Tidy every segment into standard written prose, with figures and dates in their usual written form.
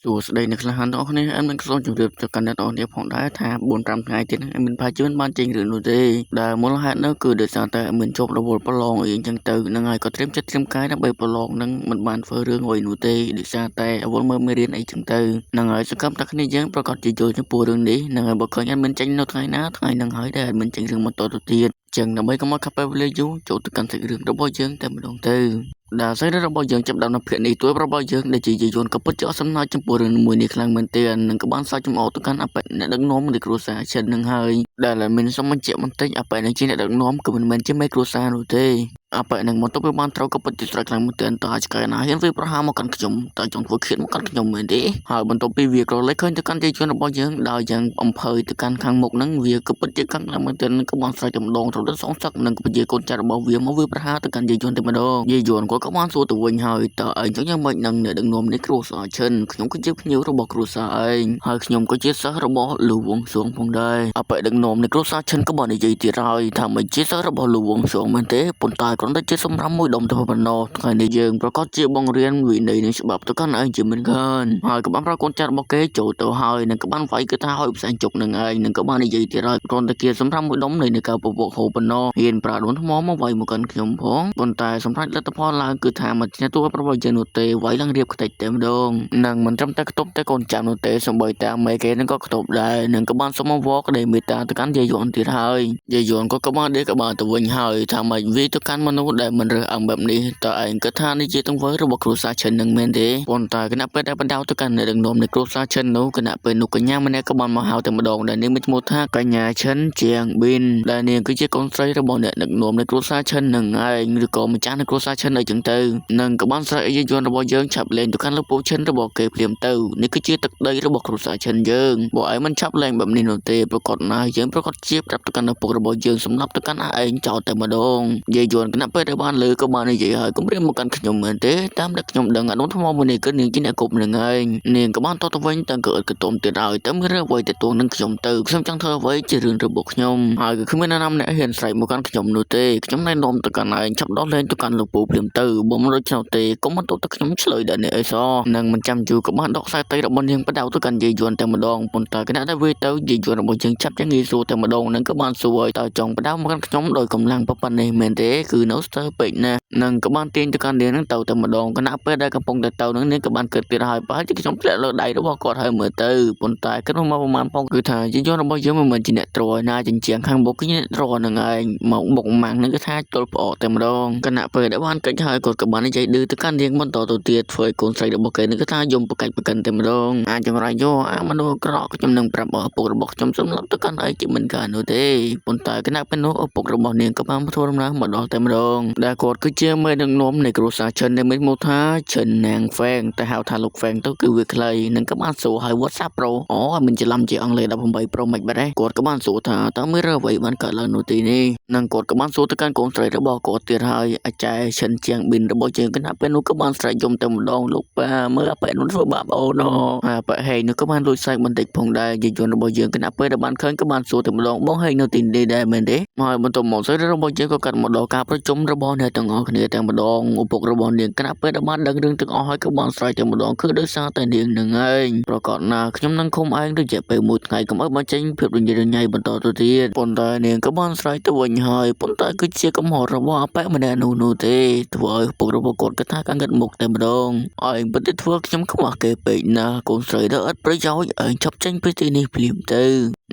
សួស្តីអ្នកខ្លះទាំងអស់គ្នាអមនឹងសូមជម្រាបទៅកាន់អ្នកទាំងអស់គ្នាផងដែរថា4-5ថ្ងៃទៀតហ្នឹងមិនប្រហែលជាបានចេញរឿងនោះទេដែលមូលហេតុនោះគឺដោយសារតែមិនជាប់រវល់ប្រឡងអីអញ្ចឹងទៅហ្នឹងហើយក៏ត្រៀមចិត្តត្រៀមកាយដើម្បីប្រឡងហ្នឹងមិនបានធ្វើរឿងអ្វីនោះទេដោយសារតែអវល់មើលមេរៀនអីចឹងទៅហ្នឹងហើយសង្ឃឹមថាគ្នាយើងប្រកាសជាយល់ចំពោះរឿងនេះហ្នឹងហើយបើឃើញអត់មានចេញនៅថ្ងៃណាថ្ងៃហ្នឹងហើយដែលអត់មានចេញរឿងបន្តទៅទៀតចឹងដើម្បីកុំឲ្យខាត់ពេលវេលាយូរចូលទៅកាន់សាច់រឿងរបស់យើងតែម្ដងទៅដែលសាច់រឿងរបស់យើងចាប់ផ្ដើមនៅភាគនេះទួយរបស់យើងដែលជាយាយយន្តក៏ពិតជាអត់សំណើចចំពោះរឿងមួយនេះខ្លាំងមែនទែននឹងក៏បានសើចចំអកទៅកាន់អបិអ្នកដឹកនាំនៃគ្រួសារចិននឹងហើយដែលមានសមបញ្ជាក់បន្តិចអបិនឹងជាអ្នកដឹកនាំគឺមិនមែនជាមេគ្រួសារនោះទេអបិនឹងមកទៅវាបានត្រូវក៏ពិតជាស្រេចខ្លាំងមែនទែនតើឆ្កែណាហ៊ានវាប្រហារមកកាន់ខ្ញុំតើចង់ធ្វើឃាតមកកាន់ខ្ញុំមែនទេហើយបន្ទាប់ពីវាក៏លេចឃើញទៅកាន់យាយយន្តរបស់យើងដោយយ៉ាងអំភើយទៅកាន់ខាងមុខនឹងវាក៏ពិតជាខ្លាំងមែនទែនក៏បានស្រេចចម្ដងទៅដល់សងសឹកនឹងពជាកូនចៅរបស់វាមកវាប្រហារទៅកាន់យាយយន្តតែម្ដងយាយយន្តក៏បានសួរទៅវិញហើយតើឯងចង់យ៉ាងម៉េចនឹងអ្នកដឹកនាំនៃគ្រួសារឈិនខ្ញុំគឺជាភ្ញៀវរបស់គ្រួសារឯងហើយខ្ញុំក៏ជាសិស្សរបស់លោកវងសួងផងដែរអបិដឹកនាំនៃគ្រួសារឈិនក៏បាននិយាយទៀតហើយថាមិនជាសិស្សរបស់លោកវងសួងមែនទេប៉ុន្តែគ្រាន់តែជាសម្រាប់មួយដុំទៅប៉ុណ្ណោះថ្ងៃនេះយើងប្រកាសជាបង្រៀនវិន័យនិងច្បាប់ទៅកាន់ឯងជាមិនខានហើយក៏បានប្រកូនចាត់របស់គេចូលទៅហើយនឹងក៏បានវាយគឺថាឲ្យផ្សែងជុកនឹងឯងនឹងក៏បាននិយាយទៀតហើយគ្រាន់តែជាសម្រាប់មួយដុំនៃការពពកហូបប៉ុណ្ណោះហ៊ានប្រាដួនថ្មមកវាយមកកាន់ខ្ញុំផងប៉ុន្តែសម្រាប់លទ្ធផលឡើងគឺថាមិនជាតួរបស់យើងនោះទេវាយឡើងរៀបខ្ទេចតែម្ដងនឹងមិនត្រឹមតែខ្ទប់តែកូនចាំនោះទេសូម្បីតែមេគេនឹងក៏ខ្ទប់ដែរនឹងក៏បានសុំមកវកដែលមេតាទៅកាន់យាយយន្តទៀតហើយយាយយន្តក៏បានដេកក៏បានទៅវិញហើយថាមិនវាទៅកាន់មនុស្សដែលមិនរើសអើងបែបនេះតើឯងគិតថានេះជាទង្វើរបស់គ្រួសារឈិននឹងមែនទេប៉ុន្តែគណៈពេលដែលបណ្ដៅទៅកាន់អ្នកដឹកនាំនៃគ្រួសារឈិននោះគណៈពេលនោះកញ្ញាម្នាក់ក៏បានមកហៅតែម្ដងដែលនាងមានឈ្មោះថាកញ្ញាឈិនជាងប៊ីនដែលនាងគឺជាកូនស្រីរបស់អ្នកដឹកនាំនៃគ្រួសារឈិននឹងឯងឬក៏ម្ចាស់នៃគ្រួសារឈិនអីចឹងទៅនឹងក៏បានស្រែកយាយយន្តរបស់យើងឆាប់លេងទៅកាន់លោកពូឈិនរបស់គេភ្លាមទៅនេះគឺជាទឹកដីរបស់គ្រួសារឈិនយើងបើឯងមិនឆាប់លេងបែបនេះនោះទេប្រកាសណាយើងប្រកាសជាប្រាប់ទៅកាន់ឪពុករបស់យើងសម្រាប់ទៅកាន់ឯងចោលតែម្ដងយាយយន្តគណៈពេលដែលបានលើក៏បាននិយាយហើយកុំរៀងមកកាន់ខ្ញុំមែនទេតាមដែលខ្ញុំដឹងអានោះថ្មមួយនេះគឺនាងជាអ្នកគប់នឹងឯងនាងក៏បានតទៅវិញតាំងក៏អត់កតុំទៀតហើយតែមានរឿងអ្វីទៅទងនឹងខ្ញុំទៅខ្ញុំចង់ធ្វើអ្វីជារឿងរបស់ខ្ញុំហើយក៏គ្មាននរណាម្នាក់ហ៊ានស្រែកមកកាន់ខ្ញុំនោះទេខ្ញុំណែនាំទៅកាន់ឯងចាប់ដោះលែងទៅកាន់លោកពូភ្លាមទៅបើមិនដូច្នោះទេកុំមកទៅខ្ញុំឆ្លើយដល់នេះអីសោះនឹងមិនចាំយូរក៏បានដកខ្សែតីរបស់នាងបដៅទៅកាន់យាយយន្តតែម្ដងប៉ុន្តែគណៈដែលវាទៅយាយយន្តរបស់យើងចាប់យ៉ាងងាយស្រួលតែម្ដងនឹងក៏បានសួរឲ្យតើចង់បដៅមកកាន់ខ្ញុំដោយកម្លាំងប៉ុណ្ណេះមែនទេគឺនៅស្ទើរពេកណាស់នឹងក៏បានទាញទៅកាន់នាងនឹងទៅតែម្ដងគណៈពេលដែលកំពុងតែទៅនឹងនាងក៏បានគិតទៀតហើយប្រហែលជាខ្ញុំធ្លាក់លើដៃរបស់គាត់ហើយមើលទៅប៉ុន្តែគិតមកប្រហែលផងគឺថាយាយយន្តរបស់យើងមិនមែនជាអ្នកត្រណាចិញ្ចៀងខាងមុខគឺអ្នកត្រនឹងឯងមកបុកម៉ាំងនឹងគឺថាទល់ផ្អកតែម្ដងគណៈពេលដែលបានកិច្ចហើយគាត់ក៏បាននិយាយឌឺទៅកាន់នាងបន្តទៅទៀតធ្វើឲ្យកូនស្រីរបស់គេនឹងគឺថាយំប្រកាច់ប្រកិនតែម្ដងអាចចម្រាយយោអាមនុស្សក្រក់ខ្ញុំនឹងប្រាប់ឪពុករបស់ខ្ញុំសម្រាប់ទៅកាន់ឯងជាមិនកាននោះទេប៉ុន្តែគណៈពេលនោះឪពុករបស់នាងក៏បានធ្វើដំណើរមកដល់តែម្ដងដែលគាត់គឺជាមេដឹកនាំនៃគ្រួសារឈិនដែលមានឈ្មោះថាឈិនណាងហ្វេងតែហៅថាលោកហ្វេងទៅគឺវាខ្លីនឹងក៏បានសួរឲ្យ WhatsApp Pro អូមិនច្រឡំជាអង់គ្លេស18 Pro មិនបាត់ទេគាត់ក៏បានសួរថាតើមានរឿងអ្វីបានកើតឡើងនោះទីនេះនឹងគាត់ក៏បានសួរទៅកាន់កូនស្រីរបស់គាត់ទៀតហើយអាចារ្យឈិនជាងប៊ីនរបស់យើងគណៈពេលនោះក៏បានស្រែកយំតែម្ដងលោកប៉ាមើលអាប៉ែនោះធ្វើបាបអូនអាប៉ែហេងនោះក៏បានលួចស្រែកបន្តិចផងដែរយាយយន្តរបស់យើងគណៈពេលដែលបានឃើញក៏បានសួរតែម្ដងបងហេងនៅទីនេះដែរមែនទេហើយបន្ទាប់មកស្រីរបស់យើងក៏កាត់មកដល់ការប្រជុំរបស់អ្នកទាំងអស់គ្នាតែម្ដងឪពុករបស់នាងគណៈពេលដែលបានដឹងរឿងទាំងអស់ហើយក៏បានស្រែកតែម្ដងគឺដោយសារតែនាងនឹងឯងប្រកាសណាខ្ញុំនឹងឃុំឯងរយៈពេល1ថ្ងៃកុំឲ្យបានចេញភាពរញ៉េរញ៉ៃបន្តទៅទៀតប៉ុន្តែនាងក៏បានស្រែកទៅវិញហើយប៉ុន្តែគឺជាកំហុសរបស់អប៉ែម្នាក់នោះទេធ្វើឲ្យឪពុករបស់គាត់គិតថាកាំងឹតមុខតែម្ដងឯងពិតទៅធ្វើខ្ញុំខ្មាស់គេពេកណាកូនស្រីដ៏ឥតប្រយោជន៍ឯងឈប់ចេញពីទីនេះភ្លាមទៅ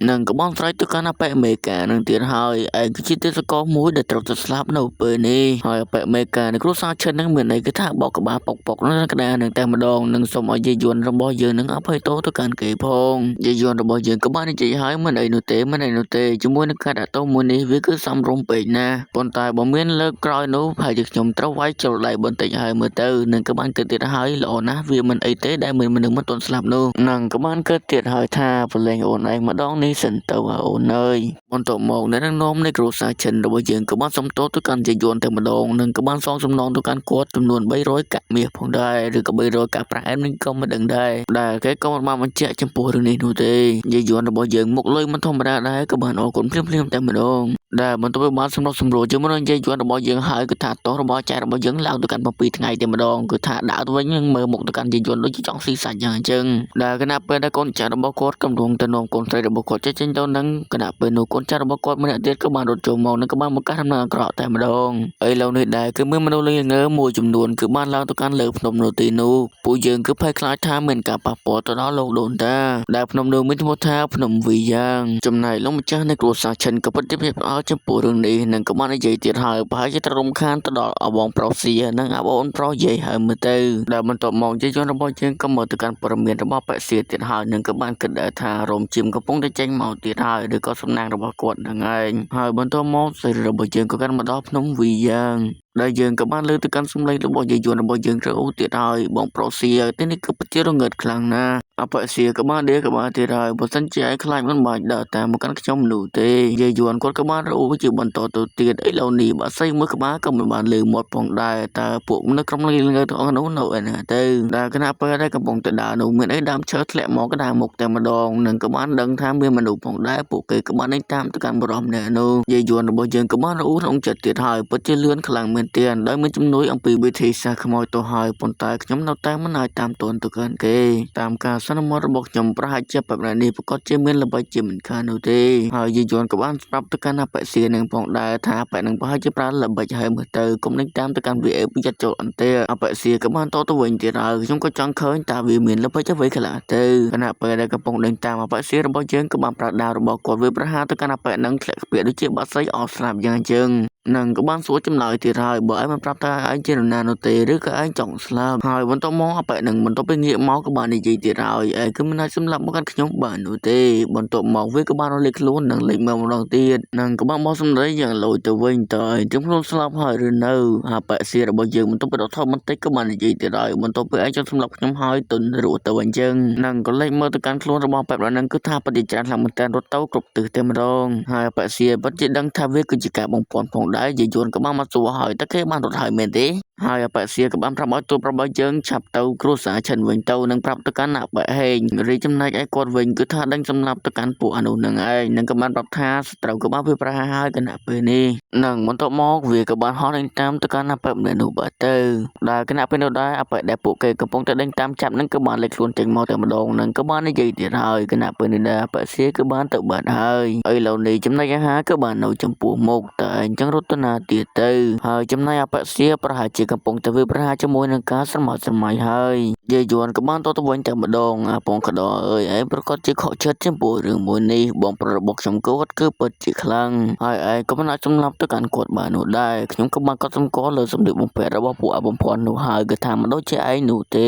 នឹងក៏បានស្រែកទៅកាន់អប៉ែមេកានឹងទៀតហើយឯងគឺជាទេសកលមួយដែលត្រូវទៅស្លាប់នៅពេលនេះហើយអប៉ែមេកានៃគ្រួសារឈិននឹងមានន័យគឺថាបោកក្បាលប៉ុកនៅក្តារនឹងតែម្ដងនឹងសូមឲ្យយាយយន្តរបស់យើងនឹងអភ័យទោសទៅកាន់គេផងយាយយន្តរបស់យើងក៏បាននិយាយឲ្យមិនអីនោះទេជាមួយនឹងការដាក់ទោសមួយនេះវាគឺសំរុំពេកណាប៉ុន្តែបើមានលើកក្រោយនោះហើយខ្ញុំត្រូវវាយចូលដៃបន្តិចហើយមើលទៅនឹងក៏បានគិតទៀតហើយល្អណាស់វាមិនអីទេដែលមានមនុស្សមិនទាន់ស្លាប់នោះនឹងក៏បានគិតទៀតហើយថាប្រឡែងអូនឯងម្ដង នេះសិនទៅអូនអើយបន្ទាប់មកអ្នកដឹកនាំនៃគ្រួសារចិនរបស់យើងក៏បានសុំទោសទៅកាន់យាយយួនតែម្ដងនិងក៏បានសងសំណងទៅកាន់គាត់ចំនួន300កាក់មាសផងដែរឬក៏300កាក់ប្រាក់អែមនេះក៏មិនដឹងដែរដែលគេក៏មិនបានបញ្ជាក់ចំពោះរឿងនេះនោះទេយាយយួនរបស់យើងមុខលុយមិនធម្មតាដែរក៏បានអរគុណភ្លាមៗតែម្ដងដែលបន្ទាប់ពីបានសម្រុះសម្រួលជាមួយនឹងយាយយួនរបស់យើងហើយគឺថាទោសរបស់ចៅរបស់យើងឡើងទៅកាន់7ថ្ងៃតែម្ដងគឺថាដាក់ទៅវិញនឹងមើលមុខទៅកាន់យាយយួនដូចជាចង់ស៊ីសាច់យ៉ាងអញ្ចឹងដែលគណៈពេលដែលកូនចៅរបស់គាត់កំពុងទៅនាំកូនស្រីរបស់គាត់ចេញទៅនឹងគណៈពេលនោះកូនចៅរបស់គាត់ម្នាក់ទៀតក៏បានរត់ចូលមកនិងក៏បានបង្កើតដំណើរអាក្រក់តែម្ដងឥឡូវនេះដែរគឺមានមនុស្សលេងងើមួយចំនួនគឺបានឡើងទៅកាន់លើភ្នំនៅទីនោះពួកយើងគឺភ័យខ្លាចថាមានការប៉ះពាល់ទៅដល់លោកដូនតាដែលភ្នំនោះមានឈ្មោះថាភ្នំវីយ៉ាងចំណែកលោកម្ចាស់នៃគ្រួសារឈិនក៏ពិតជាភ្ញាក់ផ្អើលចំពោះរឿងនេះនិងក៏បាននិយាយទៀតហើយប្រហែលជាត្រូវរំខានទៅដល់អបងប្រុសសៀនិងអបងប្រុសយាយហើយមើលទៅដែលបន្ទាប់មកយាយយន់របស់យើងក៏មើលទៅកាន់ព័ត៌មានរបស់ប៉ាក់សៀទៀតហើយនិងក៏បានគិតដែរថារោមជីមកំពុងតែចេញមកទៀតហើយឬក៏សំណាងរបស់គាត់នឹងឯងហើយបន្ទាប់មកសេរីរបស់យើងក៏កាន់មកដល់ភ្នំវីយ៉ាងដែលយើងក៏បានលើកទៅកាន់សម្លេងរបស់យាយយន់របស់យើងត្រូវទៀតហើយបងប្រុសសៀទីនេះគឺពិតជារងើតខ្លាំងណាស់អបសៀក៏បានដេកក៏បានទៀតហើយបើសិនជាឯងខ្លាចមិនបាច់ដើរតាមមកកាន់ខ្ញុំនោះទេយាយយន់គាត់ក៏បានរអ៊ូជាបន្តទៅទៀតឥឡូវនេះបើស្អីមួយក្បាលក៏មិនបានលើមាត់ផងដែរតើពួកមនុស្សក្រុមលេងងើទាំងអស់នោះនៅឯណាទៅដែលគណៈពេលដែលកំពុងទៅដើរនោះមានអីដើមឈើធ្លាក់មកក៏ដើរមុខតែម្ដងនិងក៏បានដឹងថាមានមនុស្សផងដែរពួកគេក៏បានដេញតាមទៅកាន់បរិមម្នាក់នោះយាយយន់របស់យើងក៏បានរអ៊ូក្នុងចិត្តទៀតហើយពិតជាលឿនខ្លាំងមែនទែនដោយមានជំនួយអំពីវិធីសាស្ត្រខ្មោចទៅហើយប៉ុន្តែខ្ញុំនៅតែមិនអាចតាមទាន់ទៅកាន់គេតាមការសន្មតរបស់ខ្ញុំប្រហែលជាបែបនេះប្រកាសជាមានល្បិចជាមិនខាននោះទេហើយយាយយន់ក៏បានប្រាប់ទៅកាន់អបសៀនឹងផងដែរថាបែបនឹងប្រហែលជាប្រើល្បិចហើយមើលទៅកុំនឹងតាមទៅកាន់វាប្រយ័ត្នចូលអន្ទែអបសៀក៏បានតទៅវិញទៀតហើយខ្ញុំក៏ចង់ឃើញតើវាមានល្បិចអ្វីខ្លះទៅគណៈពេលដែលកំពុងដេញតាមអបសៀរបស់យើងក៏បានប្រើដាវរបស់គាត់វាប្រហារទៅកាន់អបនឹងធ្លាក់ខ្ពស់ដូចជាបាត់ស្អីអស់ស្លាប់យ៉ាងអញ្ចឹងនឹងក៏បានសួរចម្លើយទៀតហើយបើឯងមិនប្រាប់ថាឯងជានរណានោះទេឬក៏ឯងចង់ស្លាប់ហើយបន្ទាប់មកអបនឹងបន្ទាប់ពីងាកមកក៏បាននិយាយទៀតហើយឯងគឺមិនអាចសម្លាប់មកកាន់ខ្ញុំបាននោះទេបន្ទាប់មកវាក៏បានរលេចខ្លួននិងលេចមកម្ដងទៀតនិងក៏បានបោះសម្ដីយ៉ាងលយទៅវិញតើឯងទាំងខ្លួនស្លាប់ហើយឬនៅអបសៀរបស់យើងបន្ទាប់ពីដកថតបន្តិចក៏បាននិយាយទៀតហើយបន្ទាប់ពីឯងចង់សម្លាប់ខ្ញុំហើយទុនរត់ទៅអញ្ចឹងនិងក៏លេចមើលទៅកាន់ខ្លួនរបស់បែបហ្នឹងគឺថាបដិចារខ្លាំងមែនតើរត់ទៅគ្រប់ទិសតែម្ដងហើយអបសៀពិតជាដឹងថាវាគឺជាការបំពន់ផងដែរយាយយន់ក៏បានមកសួរហើយតើគេបានរត់ហើយមែនទេហើយអបសៀក៏បានប្រាប់ឲ្យទូប្រាប់ឲ្យយើងឆាប់ទៅគ្រួសារឈិនវិញទៅនិងប្រាប់ទៅកាន់អបហេងរីចំណែកឯគាត់វិញគឺថាដេញសម្លាប់ទៅកាន់ពួកអនុនឹងឯងនិងក៏បានប្រាប់ថាសត្រូវក៏បានវាប្រហារហើយគណៈពេលនេះនិងបន្ទាប់មកវាក៏បានហោះដេញតាមទៅកាន់អបម្នាក់នោះបាទទៅដែលគណៈពេលនោះដែរអបដែលពួកគេកំពុងតែដេញតាមចាប់នឹងក៏បានលេចខ្លួនចេញមកតែម្ដងនិងក៏បាននិយាយទៀតហើយគណៈពេលនេះដែរអបសៀក៏បានទៅបាត់ហើយឥឡូវនេះចំណែកអាហារក៏បាននៅចំពោះមុខតែអញ្ចឹងរត់ទៅណាទៀតទៅហើយចំណែកអបសៀប្រហែលជាកំពុងតែវាប្រហារជាមួយនឹងការស្រមោចស្រមៃហើយយាយយន់ក៏បានទៅវិញតែម្ដងអាពងកដោអើយឯងប្រកាសជាខកចិត្តចំពោះរឿងមួយនេះបងប្រុសរបស់ខ្ញុំគាត់គឺពិតជាខ្លាំងហើយឯងក៏មិនអាចសម្លាប់ទៅកាន់គាត់បាននោះដែរខ្ញុំក៏បានកត់សម្គាល់លើសម្លៀកបំពាក់របស់ពួកអបំភ័ណ្ឌនោះហើយគឺថាមិនដូចជាឯងនោះទ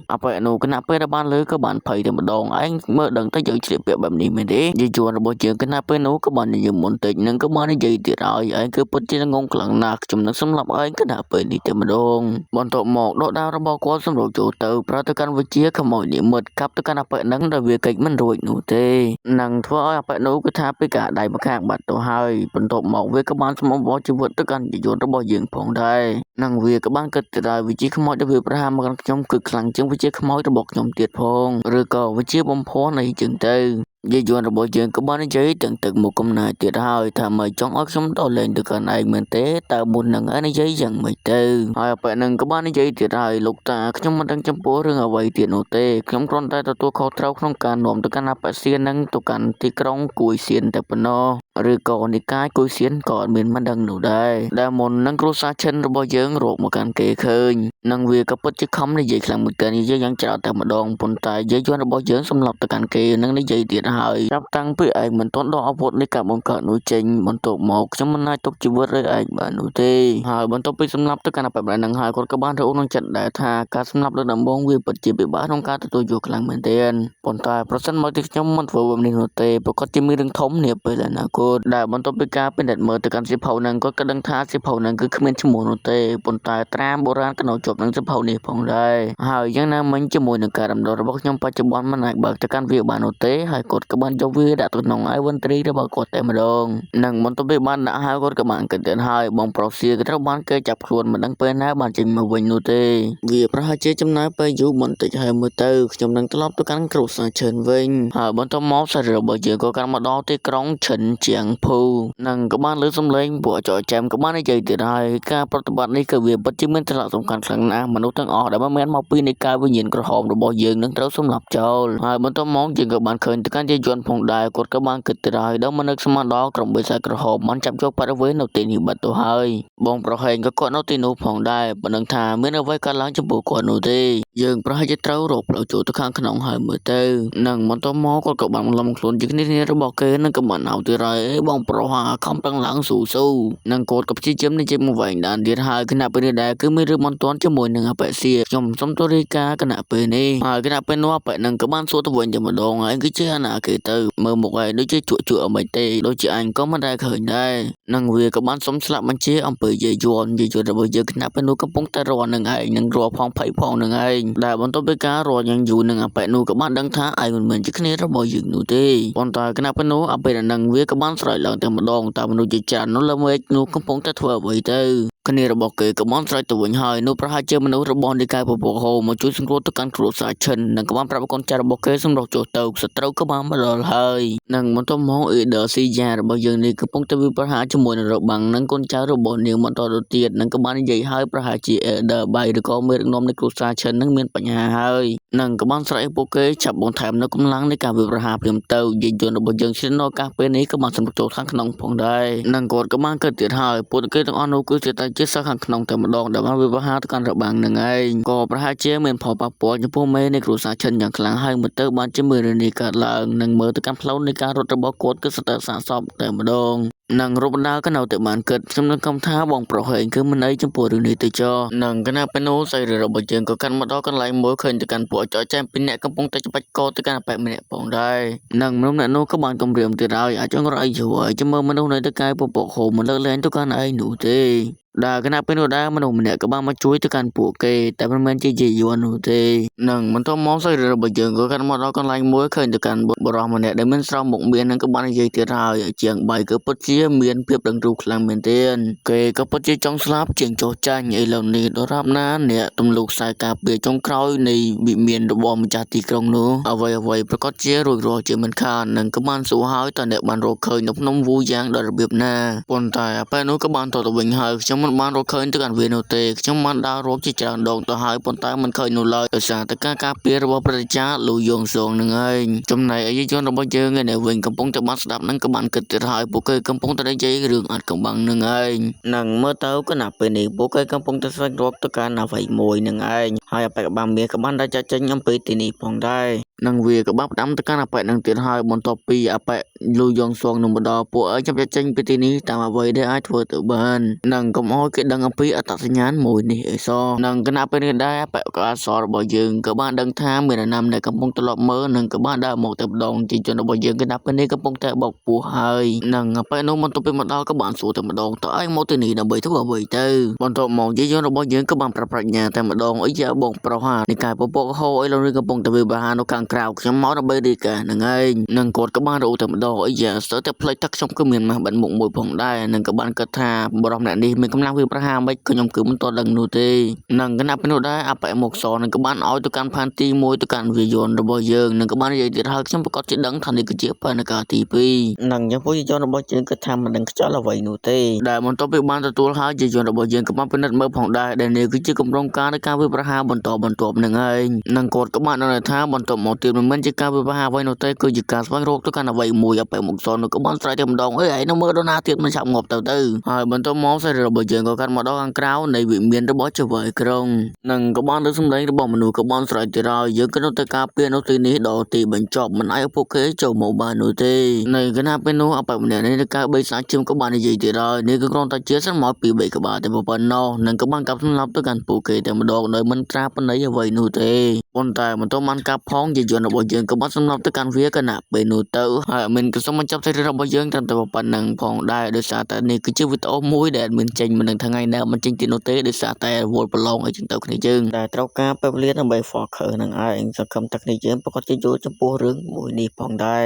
េអបនោះគណៈពេលដែលបានលើក៏បានភ័យតែម្ដងឯងមើលដឹងទៅយើងជ្រាបពាក្យបែបនេះមែនទេយាយយន់របស់យើងគណៈពេលនោះក៏បាននិយាយមុនតិចនិងក៏បាននិយាយទៀតហើយឯងគឺពិតជាងងខ្លាំងណាស់ខ្ញុំនឹងសម្លាប់ឯងគណៈពេលនេះតែម្ដងបន្ទាប់មកដកដាវរបស់គាត់សម្រុកចូលទៅប្រើទៅកាន់វិជាខ្មោចនិមិត្តកាប់ទៅកាន់អបនឹងដែលវាកិច្ចមិនរួចនោះទេនឹងធ្វើឲ្យអបនោះគឺថាពីការដៃម្ខាងបាត់ទៅហើយបន្ទាប់មកវាក៏បានសម្បត្តិជីវិតទៅកាន់យន្តរបស់យើងផងដែរនិងវាក៏បានគិតទៅដែរវិជាខ្មោចដែលវាប្រហារមកកាន់ខ្ញុំគឺខ្លាំងជាងវិជាខ្មោចរបស់ខ្ញុំទៀតផងឬក៏វិជាបំភ័ណ្ឌអីចឹងទៅយាយយន់របស់យើងក៏បាននិយាយទាំងទឹកមកកំណាយទៀតហើយថាមិនចង់ឲ្យខ្ញុំដោះលែងទៅកាន់ឯងមែនទេតើមុននឹងឯងនិយាយយ៉ាងម៉េចទៅហើយអបនឹងក៏បាននិយាយទៀតហើយលោកតាខ្ញុំមិនដឹងចំពោះរឿងអ្វីទៀតនោះទេខ្ញុំគ្រាន់តែទទួលខុសត្រូវក្នុងការនាំទៅកាន់អបសៀននឹងទៅកាន់ទីក្រុងគួយសៀនតែប៉ុណ្ណោះឬក៏និកាយគួយសៀនក៏អត់មានមិនដឹងនោះដែរដែលមុននឹងគ្រួសារឈិនរបស់យើងរកមកកាន់គេឃើញនិងវាក៏ពិតជាខំនិយាយខ្លាំងមែនទែននិយាយយ៉ាងច្រើនតែម្ដងប៉ុន្តែយាយយន់របស់យើងសម្លាប់ទៅកាន់គេនិងនិយាយទៀតហើយចាប់តាំងពីឯងមិនទាន់ដកអាវុធនៃការបង្កើតនោះចេញបន្ទាប់មកខ្ញុំមិនអាចទុកជីវិតរើឯងបាននោះទេហើយបន្ទាប់ពីសម្លាប់ទៅកាន់បែបហ្នឹងហើយគាត់ក៏បានរអ៊ូនឹងចិត្តដែរថាការសម្លាប់លើដំបងវាពិតជាពិបាកក្នុងការទទួលយកខ្លាំងមែនទែនប៉ុន្តែប្រសិនមកទីខ្ញុំមិនធ្វើបែបនេះនោះទេប្រកាសជាមានរឿងធំនាពេលអនាគ តដែលបន្ទាប់ពីការពិនិត្យមើលទៅកាន់សៀវភៅហ្នឹងគាត់ក៏ដឹងថាសៀវភៅហ្នឹងគឺគ្មានឈ្មោះនោះទេប៉ុន្តែត្រាបុរាណក៏នៅជាប់នឹងសៀវភៅនេះផងដែរហើយយ៉ាងណាមិញជាមួយនឹងការរំដោះរបស់ខ្ញុំបច្ចុប្បន្នមិនអាចបើកទៅកាន់វាបាននោះទេហើយគាត់ក៏បានយកវាដាក់ទៅក្នុងឯវ៉ាន់ត្រីរបស់គាត់តែម្ដងនិងបន្ទាប់ពីបានដាក់ហើយគាត់ក៏បានគិតទៀតហើយបងប្រុសសៀក៏ត្រូវបានគេចាប់ខ្លួនមិនដឹងពេលណាបានចេញមកវិញនោះទេវាប្រហែលជាចំណាយពេលយូរបន្តិចហើយមើលទៅខ្ញុំនឹងត្រឡប់ទៅកាន់គ្រួសារឈិនវិញហើយបន្ទាប់មកសាររបស់យើងក៏កាន់មកដល់ទីក្រុងឈិនជាងភូនិងក៏បានលើសំឡេងពួកចោចែមក៏បាននិយាយទៀតហើយការប្រតិបត្តិនេះក៏វាពិតជាមានសារៈសំខាន់ខ្លាំងណាស់មនុស្សទាំងអស់ដែលមិនមែនមកពីនៃការវិញ្ញាណក្រហមរបស់យើងនឹងត្រូវសម្លាប់ចោលហើយបន្ទាប់មកយើងក៏បានឃើញទៅកាន់យាយយន្តផងដែរគាត់ក៏បានគិតទៅហើយដល់មកនឹកស្មានដល់ក្រុមបិសាចក្រហមបានចាប់យកបរិវេណនៅទីនេះបាត់ទៅហើយបងប្រហែលក៏គាត់នៅទីនោះផងដែរប៉ុន្តែថាមានអ្វីកើតឡើងចំពោះគាត់នោះទេយើងប្រហែលជាត្រូវរកផ្លូវចូលទៅខាងក្នុងហើយមើលទៅនិងបន្ទាប់មកគាត់ក៏បានលំខ្លួនជាគ្នារបស់គេនឹងក៏បានហៅទៅហើយបងប្រុសខំប្រឹងឡើងស៊ូនិងគាត់ក៏ព្យាយាមនិយាយមកវិញដែរទៀតហើយគណៈពេលនេះដែរគឺមានរឿងមិនទាន់ជាមួយនឹងអបិសិខ្ញុំសូមទូរីកាគណៈពេលនេះហើយគណៈពេលនោះអបិនឹងក៏បានសួរទៅវិញតែម្ដងហើយគឺជាអាណាគេទៅមើលមុខហើយដូចជាជក់អមិនទេដូចជាអញក៏មិនដែលឃើញដែរនិងវាក៏បានសុំស្លាប់បញ្ជាអំពើយាយយន់របស់យើងគណៈពេលនោះកំពុងតែរត់នឹងឯងនឹងរត់ផងភ័យផងនឹងឯងដែលបន្ទាប់ពីការរត់យ៉ាងយូរនឹងអបិនោះក៏បានដឹងថាឯងមិនមែនជាគ្នារបស់យើងនោះទេប៉ុន្តែគណៈពេលនោះអបិនឹងវាក៏បានស្រែកឡើងតែម្ដងតើមនុស្សជាច្រើននោះលើមេឃនោះកំពុងតែធ្វើអ្វីទៅគ្នារបស់គេក៏បានស្រែកទៅវិញហើយនោះប្រហែលជាមនុស្សរបស់និកាយពពកហូមកជួយសង្គ្រោះទៅកាន់គ្រួសារឈិននិងក៏បានប្រាប់កូនចៅរបស់គេសម្រុកចូលទៅសត្រូវក៏បានមកដល់ហើយនិងបន្ទាប់មកអ៊ីដឺស៊ីយ៉ារបស់យើងនេះកំពុងតែវិប្រហារជាមួយនឹងរបាំងនិងកូនចៅរបស់នាងបន្តទៅទៀតនិងក៏បាននិយាយហើយប្រហែលជាអ៊ីដឺបៃឬក៏មេដឹកនាំនៃគ្រួសារឈិននឹងមានបញ្ហាហើយនិងក៏បានស្រែកពួកគេចាប់បងថែមនៅកម្លាំងនៃការវិប្រហារព្រាមទៅយាយយន្តរបស់យើងឈិននៅឱកាសពេលនេះក៏បានសម្រុកចូលខាងក្នុងផងដែរនិងគាត់ក៏បានកើតទៀតហើយពួកគេទាំងអស់នោះគឺជាតែជាសិស្សខាងក្នុងតែម្ដងដែលបានវិវហារទៅកាន់របាំងនឹងឯងក៏ប្រហែលជាមានផលប៉ះពាល់ចំពោះមេនៃគ្រួសារឈិនយ៉ាងខ្លាំងហើយមើលទៅបានជាមេរនីកើតឡើងនិងមើលទៅកាន់ផ្លូវនៃការរត់របស់គាត់គឺស្ទើរសាកសពតែម្ដងនិងរូបបណ្ដាលក៏នៅតែបានគិតខ្ញុំនឹងកំថាបងប្រុសឯងគឺមិនអីចំពោះរឿងនេះទៅចោនិងគណៈពេលនោះស្រីរបស់យើងក៏កាន់មកដល់កន្លែងមួយឃើញទៅកាន់ពួកចោចែមពីអ្នកកំពុងតែច្បាច់កោទៅកាន់អបិម្នាក់ផងដែរនិងមនុស្សអ្នកនោះក៏បានគំរាមទៀតហើយអាចចង់រកអីយូរហើយចាំមើលមនុស្សនៅទៅកាយពពកហូមមិនលើកលែងទៅកាន់ឯងនោះទេដែលគណៈពេលនោះដែរមនុស្សម្នាក់ក៏បានមកជួយទៅកាន់ពួកគេតែមិនមែនជាយាយយន់នោះទេនិងបន្ទាប់មកស្រីរបស់យើងក៏កាន់មកដល់កន្លែងមួយឃើញទៅកាន់បុរសម្នាក់ដែលមានស្រោមមុខមាននិងក៏បាននិយាយទៀតហើយជាង3ក៏ពិតជាមានភាពដឹងរូបខ្លាំងមែនទែនគេក៏ពិតជាចង់ស្លាប់ជាងចោះចាញ់ឥឡូវនេះដរាបណាអ្នកទំលូកខ្សែការពារចុងក្រោយនៃវិមានរបស់ម្ចាស់ទីក្រុងនោះអ្វីប្រកាសជារួចរាល់ជាមិនខាននិងក៏បានសួរហើយតើអ្នកបានរកឃើញនៅភ្នំវូយ៉ាងដល់របៀបណាប៉ុន្តែពេលនោះក៏បានទៅវិញហើយខ្ញុំមិនបានរកឃើញទៅកាន់វានោះទេខ្ញុំបានដើររកជាច្រើនដងទៅហើយប៉ុន្តែមិនឃើញនោះឡើយដោយសារតែការការពាររបស់ព្រះរាជាលូយ៉ុងសងនឹងឯងចំណែកឯយាយយន្តរបស់យើងឯនេះវិញកំពុងតែបានស្ដាប់និងក៏បានគិតទៀតហើយពួកគេកំពុងតែនិយាយរឿងអត់កំបាំងនឹងឯងនិងមើលទៅគណៈពេលនេះពួកគេកំពុងតែស្វែងរកទៅកាន់អ្វីមួយនឹងឯងហើយអបិបាមាក៏បានចាត់ចេញអំពីទីនេះផងដែរនិងវាក៏បានផ្ដាំទៅកាន់អបិនឹងទៀតហើយបន្ទាប់ពីអបិលូយ៉ុងសងនឹងមកដល់ពួកឯងចាប់ចាត់ចេញពីទីនេះតាមអ្វីដែលអាចធ្វើទៅបាននិងកុំឲ្យគេដឹងអំពីអត្តសញ្ញាណមួយនេះអីសោះនិងគណៈពេលនេះដែរបកអសររបស់យើងក៏បានដឹងថាមានអាណាមដែលកំពុងត្រឡប់មើលនិងក៏បានដើរមកទៅម្ដងជាជនរបស់យើងគណៈពេលនេះកំពុងតែបោកពោះហើយនិងពេលនោះបន្ទាប់ពីមកដល់ក៏បានសួរតែម្ដងតើឯងមកទីនេះដើម្បីធ្វើអ្វីទៅបន្ទាប់មកយាយយន្តរបស់យើងក៏បានប្រាប់ប្រាជ្ញាតែម្ដងអីយ៉ាបងប្រុសហានៃការពពកហោអីលោកនេះកំពុងតែវិបាហានៅខាងក្រៅខ្ញុំមកដើម្បីរីកានឹងឯងនិងគាត់ក៏បានរੂតែម្ដងអីយ៉ាស្ទើរតែផ្លេចថាខ្ញុំគឺមានម៉ាស់បាត់មុខមួយផងដែរនិងក៏បានគិតថាបរិមអ្នកនេះមានកម្លាំងវិប្រហាមិនខ្ញុំគឺមិនទាន់ដឹងនោះទេនិងគណៈពេលនោះដែរអបិមកសនឹងក៏បានឲ្យទៅកាន់ផានទី1ទៅកាន់វាយន្តរបស់យើងនិងក៏បាននិយាយទៀតហើយខ្ញុំប្រកាសជាដឹងថានេះគឺជាផែនការទី2និងចំពោះយាយយន្តរបស់យើងគឺថាមិនដឹងខ្យល់អ្វីនោះទេដែលបន្ទាប់ពីបានទទួលហើយយាយយន្តរបស់យើងក៏បានពិនិត្យមើលផងដែរដែលនេះគឺជាគម្រោងការនៃការវិប្រហាបន្តបន្ទាប់នឹងឯងនិងគាត់ក៏បានដឹងថាបន្ទាប់មកទៀតមិនមែនជាការវិប្រហាអ្វីនោះទេគឺជាការស្វែងរកទៅកាន់អ្វីមួយអបិមកសនោះក៏បានស្រែកតែម្ដងអើយឯងនៅមើលដល់ណាទៀតមិនចាប់ងាប់ទៅហើយបន្ទាប់មកស្រីរបស់យើងក៏កាត់មកដល់ខាងក្រៅនៃវិមានរបស់ចៅហ្វៃក្រុងនិងក៏បានលើកសម្លេងរបស់មនុស្សក៏បានស្រែកទៅហើយយើងក៏នៅតែការពារនៅទីនេះដល់ទីបញ្ចប់មិនឲ្យពួកគេចូលមកបាននោះទេនៅគណៈពេលនោះអបិម្នាក់នេះការបេសាជើងក៏បាននិយាយទៅហើយនេះក៏គ្រាន់តែជាស្រមោលពី3ក្បាលតែប៉ុណ្ណោះនិងក៏បានកាប់សម្លាប់ទៅកាន់ពួកគេតែម្ដងដោយមិនត្រាបណីអ្វីនោះទេប៉ុន្តែមិនទាន់បានកាប់ផងយា ជាយន្តរបស់យើងក៏បានសំណប់ទៅកាន់វាគណៈពេលនោះទៅហើយមិនក៏សូមបញ្ចប់សេរីរបស់យើងត្រឹមតែប៉ុណ្្នឹងផងដែរដោយសារតែនេះគឺជាវីដេអូមួយដែលមិនចេញមិនដឹងថ្ងៃណាមិនចេញទៀតនោះទេដោយសារតែវល់ប្រឡងអីចឹងទៅគ្នាយើងដែលត្រូវការពេលវេលាដើម្បី focus នឹងឯងសង្ឃឹមតែគ្នាយើងប្រកាសជាយល់ចំពោះរឿងមួយនេះផងដែរ